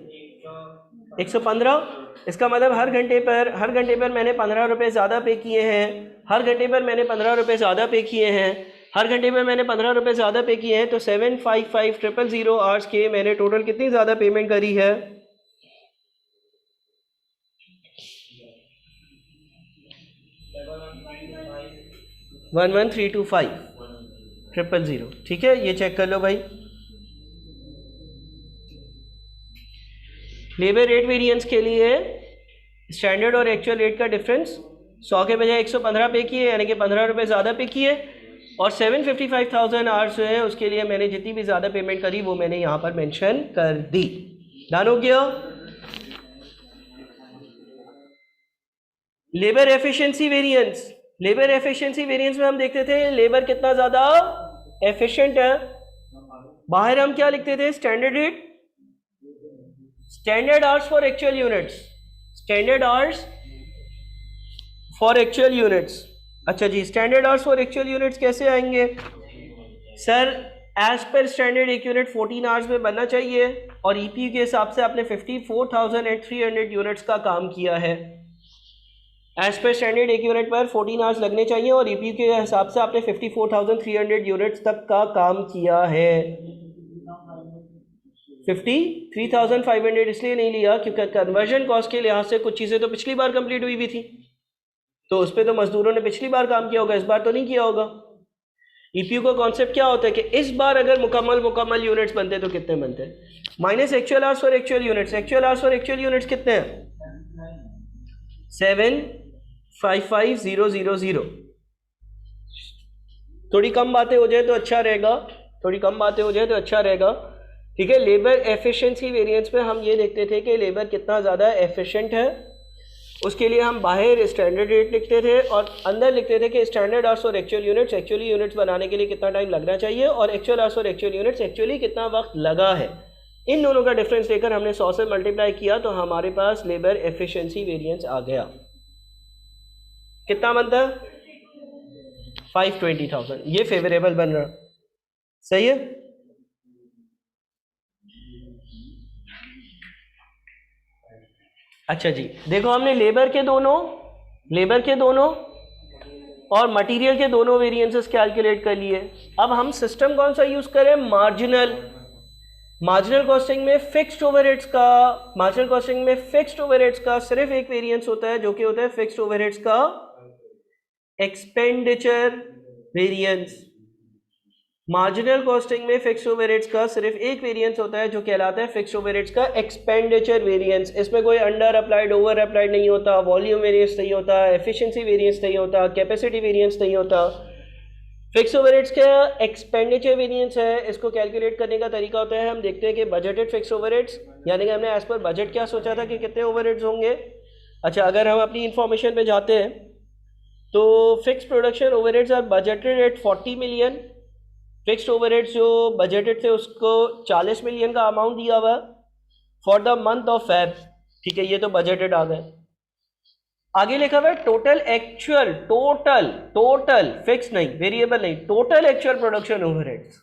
S1: 115। इसका मतलब हर घंटे पर मैंने 15 रुपये ज़्यादा पे किए हैं। हर घंटे पर मैंने 15 रुपये ज़्यादा पे किए हैं। हर घंटे पर मैंने 15 रुपये ज़्यादा पे किए हैं। तो 755,000 आवर्स के मैंने टोटल कितनी ज़्यादा पेमेंट करी है, 11,325,000। ठीक है, ये चेक कर लो भाई। लेबर रेट वेरिएंस के लिए स्टैंडर्ड और एक्चुअल रेट का डिफरेंस 100 के बजाय 115 पे किए, यानी कि 15 रुपये ज़्यादा पे किए। और 755,000 आवर्स जो है उसके लिए मैंने जितनी भी ज़्यादा पेमेंट करी वो मैंने यहाँ पर मेंशन कर दी। डन हो गया। Labour efficiency variance. Labour efficiency variance में हम देखते थे लेबर कितना ज़्यादा एफिशिएंट है। बाहर हम क्या लिखते थे, standard rate, standard hours for actual units, standard hours for actual units. अच्छा जी, standard hours for actual units कैसे आएंगे सर? एज पर स्टैंडर्ड एक यूनिट 14 आवर्स में बनना चाहिए और ईपीयू के हिसाब से आपने 54,300 यूनिट्स का काम किया है। एज पर स्टैंडर्ड एक यूनिट पर 14 आवर्स लगने चाहिए और ईपीयू के हिसाब से आपने 54,300 यूनिट्स तक का काम किया है। 53,500 इसलिए नहीं लिया क्योंकि कन्वर्जन कॉस्ट के लिहाज से कुछ चीज़ें तो पिछली बार कंप्लीट हुई भी थी, तो उस पर तो मजदूरों ने पिछली बार काम किया होगा, इस बार तो नहीं किया होगा। ईपीयू का कॉन्सेप्ट क्या होता है कि इस बार अगर मुकम्मल यूनिट्स बनते तो कितने बनते हैं, minus actual hours for actual units. Actual hours for actual units कितने हैं, 755,000। थोड़ी कम बातें हो जाए तो अच्छा रहेगा, थोड़ी कम बातें हो जाए तो अच्छा रहेगा। ठीक है, लेबर एफिशिएंसी वेरिएंस में हम ये देखते थे कि लेबर कितना ज़्यादा एफिशिएंट है उसके लिए हम बाहर स्टैंडर्ड रेट लिखते थे और अंदर लिखते थे कि स्टैंडर्ड आवर्स और एक्चुअल यूनिट्स, एक्चुअली यूनिट्स बनाने के लिए कितना टाइम लगना चाहिए और एक्चुअल आवर्स और एक्चुअल यूनिट्स एक्चुअली कितना वक्त लगा है। इन दोनों का डिफरेंस लेकर हमने 100 से मल्टीप्लाई किया तो हमारे पास लेबर एफिशिएंसी वेरिएंस आ गया। कितना बनता है? 520,000। ये फेवरेबल बन रहा, सही है। अच्छा जी, देखो हमने लेबर के दोनों और मटेरियल के दोनों वेरिएंसेस कैलकुलेट कर लिए। अब हम सिस्टम कौन सा यूज करें? मार्जिनल कॉस्टिंग में फिक्स्ड ओवरहेड्स का सिर्फ एक वेरिएंस होता है जो कि होता है फिक्स्ड ओवरहेड्स का एक्सपेंडिचर वेरिएंस। मार्जिनल कॉस्टिंग में फिक्स्ड ओवरहेड्स का सिर्फ एक वेरिएंस होता है जो कहलाता है फिक्स्ड ओवरहेड्स का एक्सपेंडिचर वेरिएंस। इसमें कोई अंडर अप्लाइड, ओवर अप्लाइड नहीं होता, वॉल्यूम वेरिएंस नहीं होता, एफिशिएंसी वेरिएंस नहीं होता, कैपेसिटी वेरिएंस नहीं होता। फिक्स्ड ओवरहेड्स का एक्सपेंडिचर वेरिएंस है। इसको कैलकुलेट करने का तरीका होता है, हम देखते हैं कि बजटेड फिक्स्ड ओवरहेड्स, यानी कि हमने एज पर बजट क्या सोचा था कि कितने ओवरहेड्स होंगे। अच्छा, अगर हम अपनी इंफॉर्मेशन पे जाते हैं तो fixed production overheads are budgeted at 40 million. Fixed overheads जो बजटेड थे उसको 40 मिलियन का अमाउंट दिया हुआ for the month of Feb. ठीक है, ये तो बजटेड आ गए। आगे लिखा हुआ है टोटल फिक्स नहीं, वेरिएबल नहीं, total actual production overheads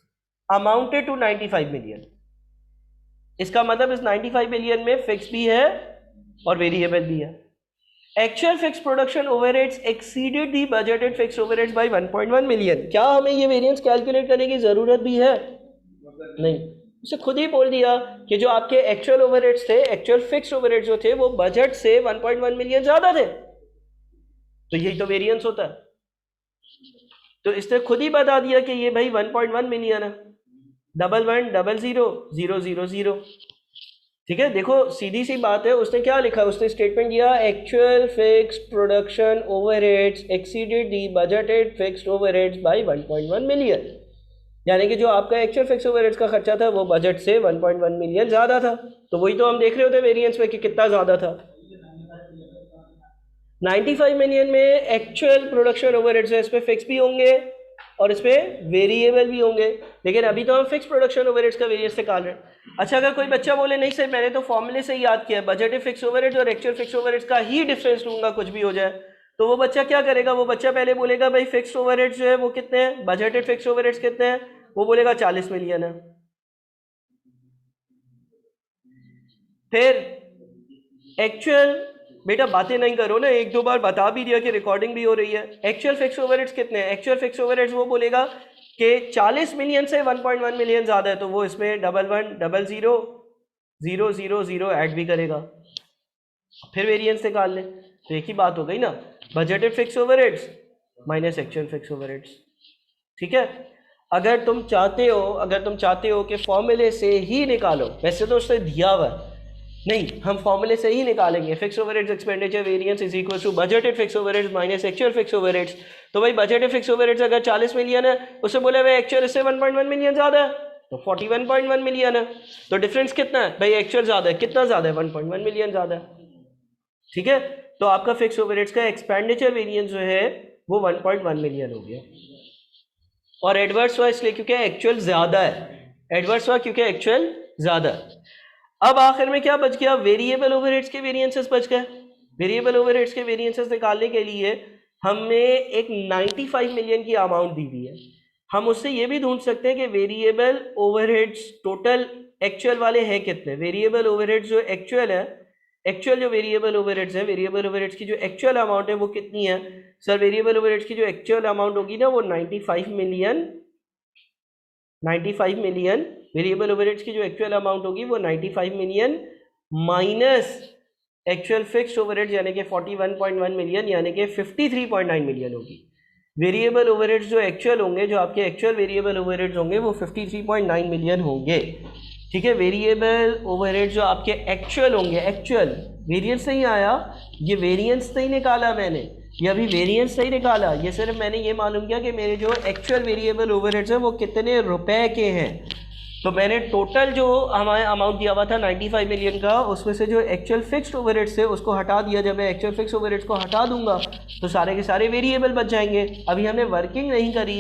S1: amounted to 95 million. इसका मतलब इस 95 मिलियन में फिक्स भी है और वेरिएबल भी है। Actual fixed production overheads exceeded the budgeted fix overheads by 1.1 million. क्या हमें ये वेरिएंस कैलकुलेट करने की जरूरत भी है? नहीं, उसे खुद ही बोल दिया कि जो आपके एक्चुअल ओवरहेड्स थे, एक्चुअल फिक्स्ड ओवरहेड्स जो थे वो बजट से 1.1 मिलियन ज्यादा थे, तो यही तो वेरिएंस होता है। तो इसने खुद ही बता दिया कि ये भाई 1.1 मिलियन है। 11000000। ठीक है, देखो सीधी सी बात है। उसने क्या लिखा, उसने स्टेटमेंट दिया actual fixed production overheads exceeded the budgeted fixed overheads by 1.1 million, यानी कि जो आपका एक्चुअल फिक्स्ड ओवरहेड्स का खर्चा था वो बजट से 1.1 मिलियन ज्यादा था। तो वही तो हम देख रहे होते वेरिएंस में कि कितना ज्यादा था। 95 मिलियन में एक्चुअल प्रोडक्शन ओवरहेड्स है, इसमें फिक्स भी होंगे और इसमें वेरिएबल भी होंगे, लेकिन अभी तो हम फिक्स प्रोडक्शन ओवरहेड्स का वेरिएंस निकाल रहे हैं। अच्छा, अगर कोई बच्चा बोले नहीं सर मैंने तो फॉर्मूले से ही याद किया है, बजटेड फिक्स ओवरहेड्स और एक्चुअल फिक्स ओवरहेड्स का ही डिफरेंस लूंगा कुछ भी हो जाए, तो वो बच्चा क्या करेगा? वो बच्चा पहले बोलेगा भाई फिक्स ओवरहेड्स जो है वो कितने हैं, बजटेड फिक्स ओवरहेड्स कितने हैं, वो बोलेगा 40 मिलियन है। फिर एक्चुअल, बेटा बातें नहीं करो ना, एक दो बार बता भी दिया कि रिकॉर्डिंग भी हो रही है। एक्चुअल फिक्स ओवरहेड्स कितने हैं? एक्चुअल फिक्स ओवरहेड्स वो बोलेगा कि 40 मिलियन से 1.1 मिलियन ज्यादा है, तो वो इसमें 11000000 ऐड भी करेगा, फिर वेरिएंस निकाल ले। तो एक ही बात हो गई ना, budgeted fix overheads minus actual fix overheads. ठीक है, अगर तुम चाहते हो कि फॉर्मूले से ही निकालो, वैसे तो उसने दिया हुआ है, नहीं हम फॉर्मूले से ही निकालेंगे। Fix overheads expenditure variance is equal to budgeted fix overheads minus actual fix overheads. तो भाई बजटेड फिक्स ओवरहेड्स अगर 40 मिलियन है, उससे बोले भाई एक्चुअल इससे 1.1 मिलियन ज्यादा है, तो 41.1 मिलियन है। तो डिफरेंस कितना है भाई? एक्चुअल ज्यादा है, कितना ज्यादा है? 1.1 मिलियन ज्यादा है। ठीक है, तो आपका फिक्स ओवरहेड्स का एक्सपेंडिचर वेरिएंस जो है वो 1.1 मिलियन हो गया। और एडवर्स हुआ इसलिए क्योंकि एक्चुअल ज्यादा है, एडवर्स हुआ क्योंकि एक्चुअल ज्यादा है। अब आखिर में क्या बच गया? वेरिएबल ओवरहेड्स के वेरिएंसेस बच गए। वेरिएबल ओवरहेड्स के वेरिएंसेस निकालने के लिए हमने एक 95 मिलियन की अमाउंट दी हुई है। हम उससे ये भी ढूंढ सकते हैं कि वेरिएबल ओवरहेड्स टोटल एक्चुअल वाले हैं कितने। वेरिएबल ओवरहेड्स जो एक्चुअल है, एक्चुअल जो वेरिएबल ओवरहेड्स है, वेरिएबल ओवरहेड्स की जो एक्चुअल अमाउंट है वो कितनी है? सर वेरिएबल ओवरहेड्स की जो एक्चुअल अमाउंट होगी ना वो 95 मिलियन। वेरिएबल ओवरहेड्स की जो एक्चुअल अमाउंट होगी वो 95 million minus actual fixed overheads यानी कि 41.1 मिलियन, यानी कि 53.9 मिलियन होगी। वेरिएबल ओवरहेड्स जो एक्चुअल होंगे, जो आपके एक्चुअल वेरिएबल ओवरहेड्स होंगे वो 53.9 मिलियन होंगे। ठीक है, वेरिएबल ओवरहेड्स जो आपके एक्चुअल होंगे, एक्चुअल वेरिएंस नहीं आया, ये वेरिएंस नहीं निकाला मैंने, ये अभी वेरिएंस नहीं निकाला, ये सिर्फ मैंने ये मालूम किया कि मेरे जो एक्चुअल वेरिएबल ओवरहेड्स हैं वो कितने रुपए के हैं। तो मैंने टोटल जो हमारे अमाउंट दिया हुआ था 95 मिलियन का, उसमें से जो एक्चुअल फिक्स्ड ओवरहेड्स थे उसको हटा दिया। जब मैं एक्चुअल फिक्स्ड ओवरहेड्स को हटा दूंगा तो सारे के सारे वेरिएबल बच जाएंगे। अभी हमने वर्किंग नहीं करी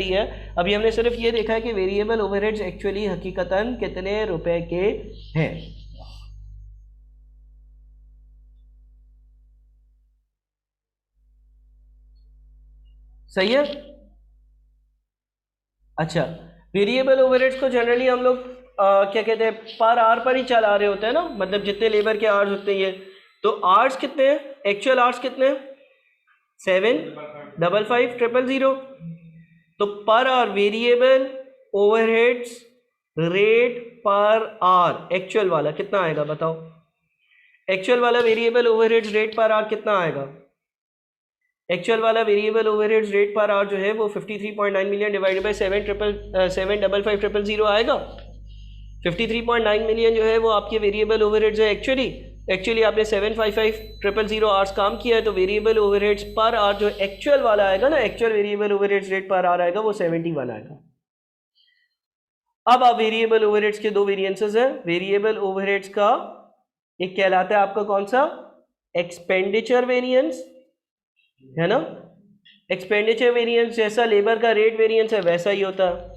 S1: है, अभी हमने सिर्फ ये देखा है कि वेरिएबल ओवरहेड्स एक्चुअली हकीकतन कितने रुपए के हैं। सही है। अच्छा, वेरिएबल ओवरहेड्स को जनरली हम लोग क्या कहते हैं, पर आवर पर ही चला रहे होते हैं ना, मतलब जितने लेबर के आवर्स होते हैं। तो आवर्स कितने हैं, एक्चुअल आवर्स कितने हैं, 75550। तो per hour variable overheads rate per hour actual वाला कितना आएगा बताओ। एक्चुअल वाला variable overheads rate per hour कितना आएगा। एक्चुअल वाला variable overheads rate per hour जो है वो 53.9 मिलियन डिवाइडेड बाय 755,000 आएगा। 53.9 मिलियन जो है वो आपके वेरिएबल ओवरहेड्स है। एक्चुअली आपने 755,000 आवर्स काम किया है, तो वेरिएबल ओवरहेड्स पर आवर जो एक्चुअल वाला आएगा ना, actual variable overheads rate per hour आएगा वो 71 आएगा। अब आप वेरिएबल ओवरहेड्स के दो वेरिएंसेस हैं। वेरिएबल ओवरहेड्स का एक कहलाता है आपका कौन सा, एक्सपेंडिचर वेरिएंस, है ना। एक्सपेंडिचर वेरिएंस जैसा लेबर का रेट वेरिएंस है वैसा ही होता है।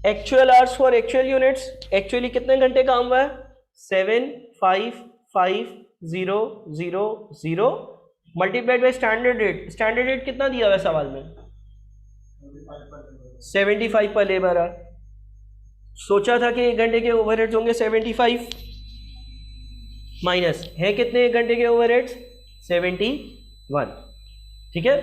S1: Actual hours for actual units, actually कितने घंटे काम हुआ है, 755,000 multiplied by standard rate. Standard rate कितना दिया हुआ है सवाल में, 75 पर लेबर आवर। सोचा था कि एक घंटे के ओवरहेड्स होंगे 75, माइनस है कितने एक घंटे के ओवरहेड्स, 71। ठीक है।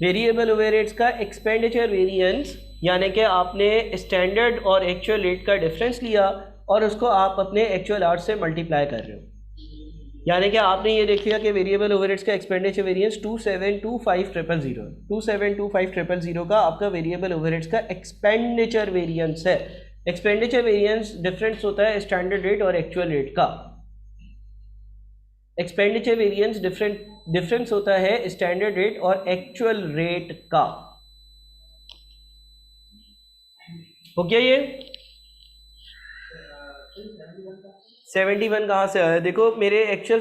S1: वेरिएबल ओवरहेड्स का एक्सपेंडिचर वेरिएंस यानी कि आपने स्टैंडर्ड और एक्चुअल रेट का डिफरेंस लिया और उसको आप अपने एक्चुअल आवर्स से मल्टीप्लाई कर रहे हो। यानी कि आपने ये देख लिया कि वेरिएबल ओवरहेड्स का एक्सपेंडिचर वेरिएंस 2725,000 2725,000 का आपका वेरिएबल ओवरहेड्स का एक्सपेंडिचर वेरिएंस है। एक्सपेंडिचर वेरिएंस डिफरेंस होता है स्टैंडर्ड रेट और एक्चुअल रेट का। एक्सपेंडिचर वेरिएंस डिफरेंस होता है स्टैंडर्ड रेट और एक्चुअल रेट का। हो गया ये 71 कहाँ से आया, देखो मेरे एक्चुअल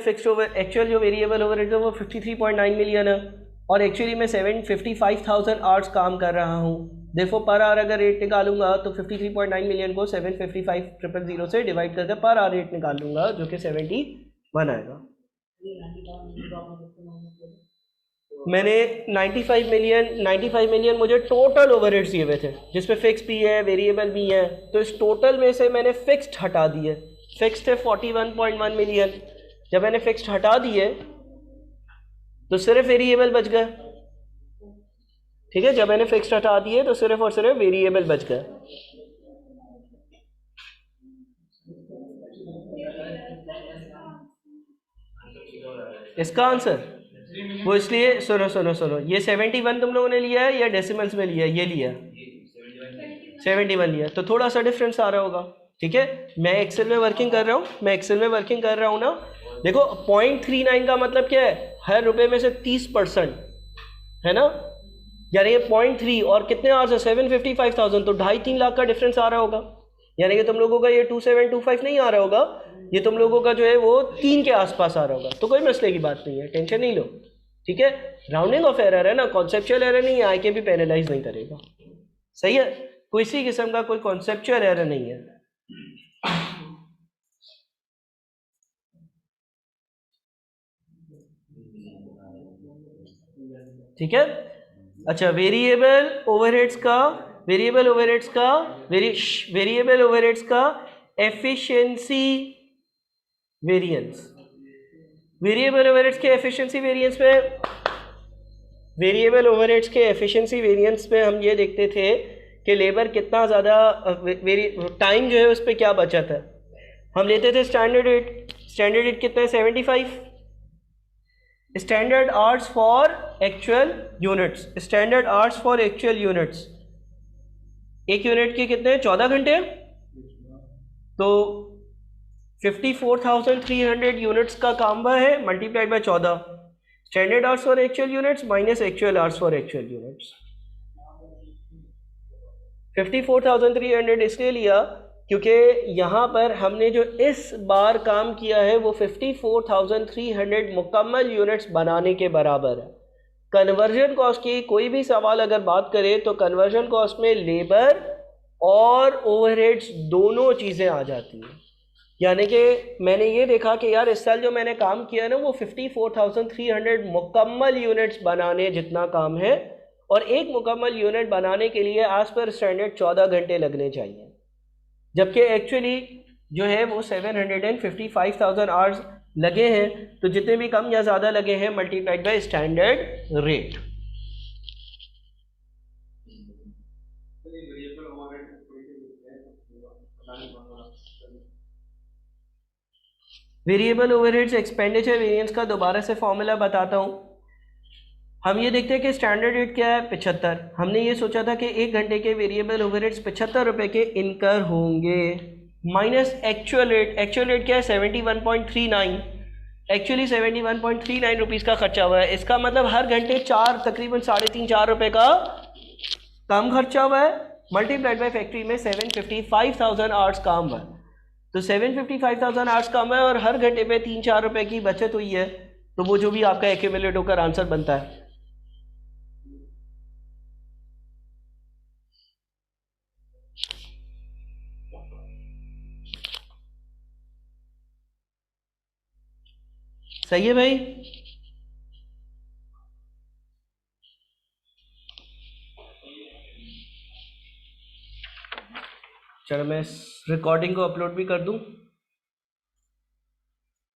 S1: जो वेरिएबल ओवरहेड है वो 53.9 मिलियन है और एक्चुअली मैं 755,000 आवर्स काम कर रहा हूँ। देखो पर आवर अगर रेट निकालूंगा तो 53.9 मिलियन को 755,000 से डिवाइड करके पर आवर रेट निकाल लूंगा जो कि 71 आएगा। मैंने 95 मिलियन मुझे टोटल ओवरहेड्स दिए हुए थे जिसमें फिक्स भी है वेरिएबल भी है। तो इस टोटल में से मैंने फिक्स्ड हटा दिए। फिक्स्ड है 41.1 मिलियन। जब मैंने फिक्स्ड हटा दिए तो सिर्फ वेरिएबल बच गए। ठीक है, जब मैंने फिक्स्ड हटा दिए तो सिर्फ और सिर्फ वेरिएबल बच गए। इसका आंसर वो इसलिए सुनो ये 71 तुम लोगों ने लिया है या डेसिमल्स में लिया है, ये लिया 71 लिया, तो थोड़ा सा डिफरेंस आ रहा होगा। ठीक है, मैं एक्सेल में वर्किंग कर रहा हूँ ना। देखो 0.39 का मतलब क्या है, हर रुपए में से 30% है ना, यानी ये 0.3 और कितने आवर्स है 755,000, तो 2.5-3 लाख का डिफरेंस आ रहा होगा। यानी कि तुम लोगों का ये 2725 नहीं आ रहा होगा, ये तुम लोगों का जो है वो 3 के आसपास आ रहा होगा। तो कोई मसले की बात नहीं है, टेंशन नहीं लो। ठीक है, राउंडिंग ऑफ एरर है ना, कॉन्सेप्चुअल एरर नहीं है, आई के भी पेनलाइज नहीं करेगा। सही है, कोई सी किस्म का कोई कॉन्सेप्चुअल एरर नहीं है। ठीक है, अच्छा वेरिएबल ओवरहेड्स का एफिशिएंसी वेरिएंस। वेरिएबल ओवरहेड्स के एफिशिएंसी वेरिएंस में हम ये देखते थे कि लेबर कितना ज़्यादा टाइम जो है उस पर क्या बचत है। हम लेते थे स्टैंडर्ड रेट कितना है 75। Standard hours for actual units, एक यूनिट के कितने 14 घंटे, तो 54,300 यूनिट्स का काम हुआ है multiplied by 14। Standard hours for actual units minus actual hours for actual units. 54,300 इसलिए लिया क्योंकि यहाँ पर हमने जो इस बार काम किया है वो 54,300 मुकम्मल यूनिट्स बनाने के बराबर है। कन्वर्जन कॉस्ट की कोई भी सवाल अगर बात करें तो कन्वर्जन कॉस्ट में लेबर और ओवरहेड्स दोनों चीज़ें आ जाती हैं। यानी कि मैंने ये देखा कि यार इस साल जो मैंने काम किया ना वो 54,300 मुकम्मल यूनिट्स बनाने जितना काम है, और एक मुकम्मल यूनिट बनाने के लिए एज पर स्टैंडर्ड 14 घंटे लगने चाहिए, जबकि एक्चुअली जो है वो 755,000 आवर्स लगे हैं। तो जितने भी कम या ज़्यादा लगे हैं multiplied by standard rate. Variable overheads expenditure variance का दोबारा से फॉर्मूला बताता हूँ। हम ये देखते हैं कि स्टैंडर्ड रेट क्या है 75। हमने ये सोचा था कि 1 घंटे के वेरिएबल ओवरहेड्स 75 रुपये के इनकर होंगे, माइनस एक्चुअल रेट क्या है 71.39। एक्चुअली 71.39 रुपीज़ का खर्चा हुआ है। इसका मतलब हर घंटे तकरीबन 3.5-4 रुपये का कम खर्चा हुआ है। मल्टीप्लाइड बाय फैक्ट्री में 755,000 आवर्स काम हुआ है, तो 755,000 आवर्स काम है और हर घंटे पे 3-4 रुपए की बचत हुई है। तो वो जो भी आपका एक्यूमुलेट होकर आंसर बनता है। सही है भाई? चलो मैं इस रिकॉर्डिंग को अपलोड भी कर दूं।